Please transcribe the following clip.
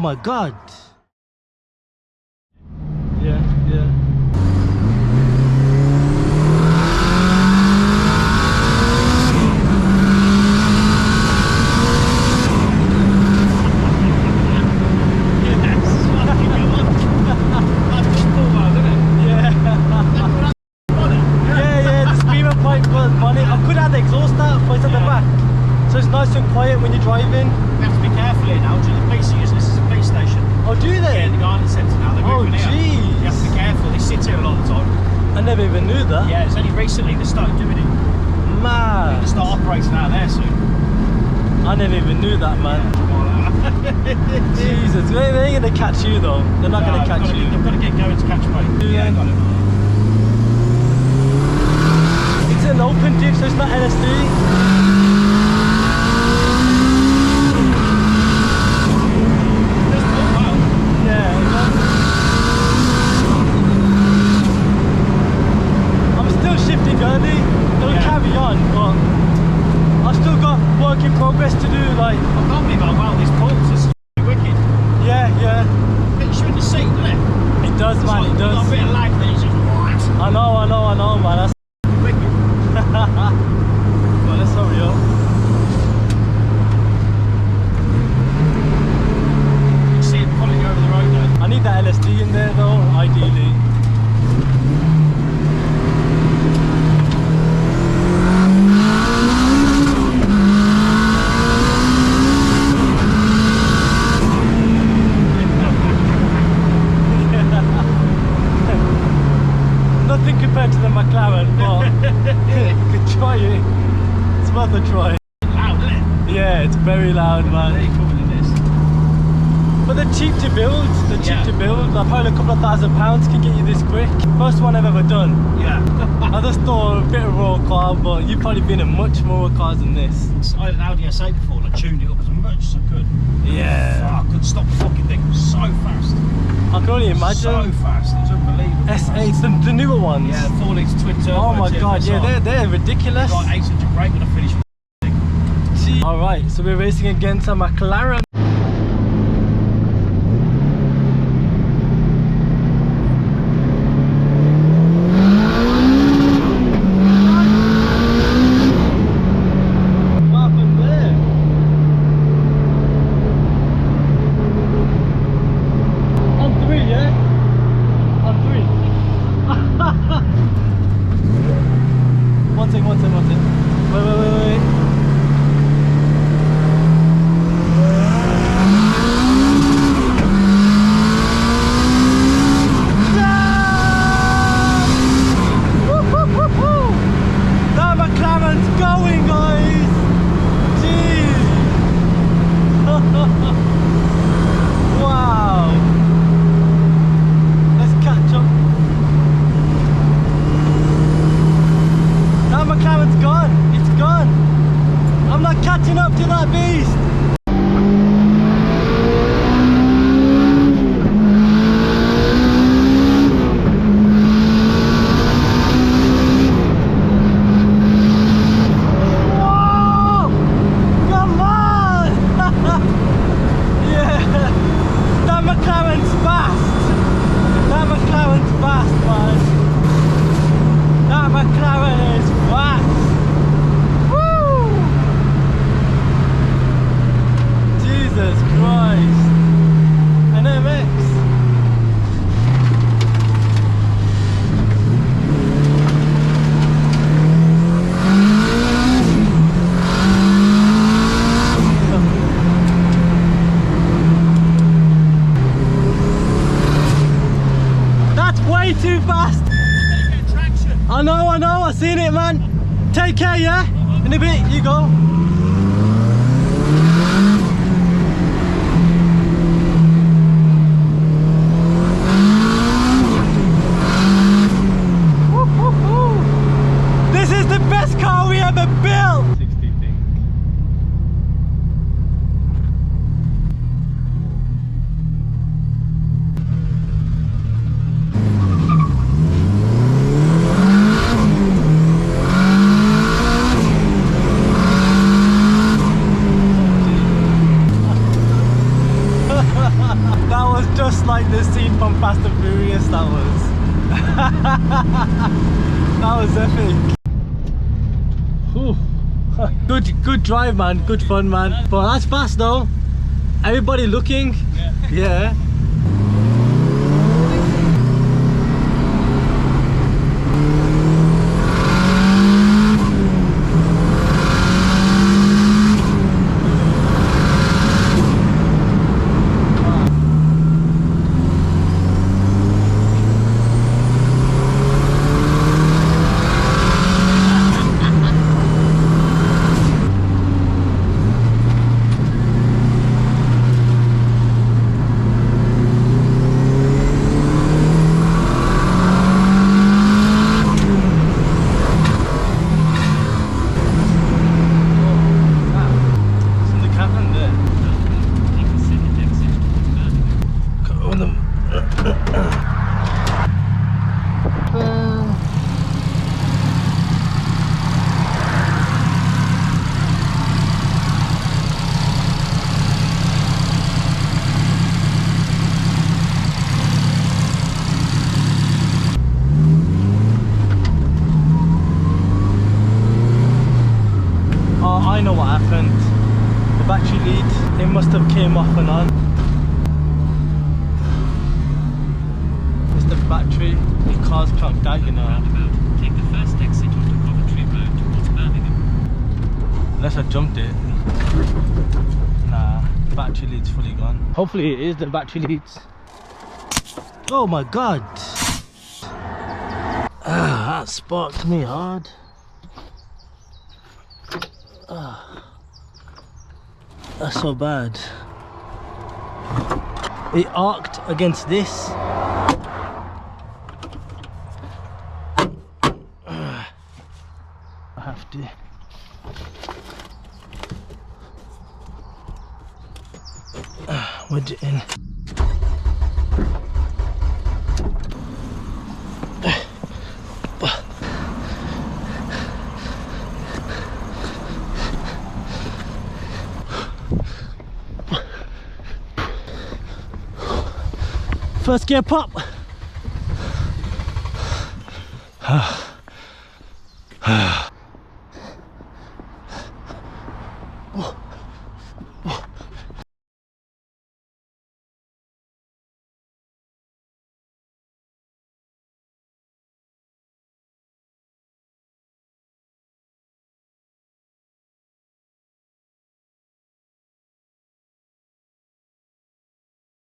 my god. Yeah, yeah. So it's nice and quiet when you're driving. You have to be careful here now. The police are using this as a police station. Oh, do they? Yeah, in the garden centre now. They're moving here. Jeez. You have to be careful. They sit here a lot of the time. I never even knew that. Yeah, it's only recently they started doing it. Man. They'll start operating out of there soon. I never even knew that, man. Yeah. Jesus, they ain't gonna catch you though. They're not gonna catch you. They've got to get going to catch me. Yeah, got it. It's an open diff, so it's not LSD. In progress to do, like I can't believe how well this pulls. This is wicked. Yeah, yeah. Picture in the seat, doesn't it? It does, it's man. Like, it does. Got a bit of lag, then it's just what? I know, man. That's wicked. Well, let's hurry up. You can see it pulling over the road though. I need that LSD in there though, ideally. Compared to the McLaren, but could try it. It's worth a try. It's loud, isn't it? Yeah, it's very loud, man. Very cool in this. But they're cheap to build. They're cheap to build. Like, probably a couple of £1,000 can get you this quick. First one I've ever done. Yeah. I just thought a bit of raw car, but you've probably been in much more cars than this. I had an Audi S8 before and I tuned it up as much as I could. Yeah. Oh, I couldn't stop the fucking thing. It was so fast. I can only imagine. So fast. It was unbelievable. S8s, the newer ones. Yeah, 4-litre twin turbo. Oh my god, yeah, they're ridiculous. I got 800 brake when I finished with the thing. Alright, so we're racing against a McLaren. Catching up to that beast. Whoa! Come on! Yeah, that McLaren's fast. That McLaren's fast, man. That McLaren is fast. Jesus Christ. An MX. That's way too fast. I know, I seen it, man. Take care, yeah? In a bit, you go. That was epic. Whew. Good drive, man. Good fun, man. But that's fast though. Everybody looking. Yeah. I know what happened. The battery lead, it must have came off and on. It's the battery, the car's clocked out, you know. Roundabout. Take the first exit onto Coventry Road towards Birmingham. Unless I jumped it. Nah, battery lead's fully gone. Hopefully it is the battery leads. Oh my god! Ah, that sparked me hard. That's so bad. It arced against this. I have to. Wedge it in. First gear pop.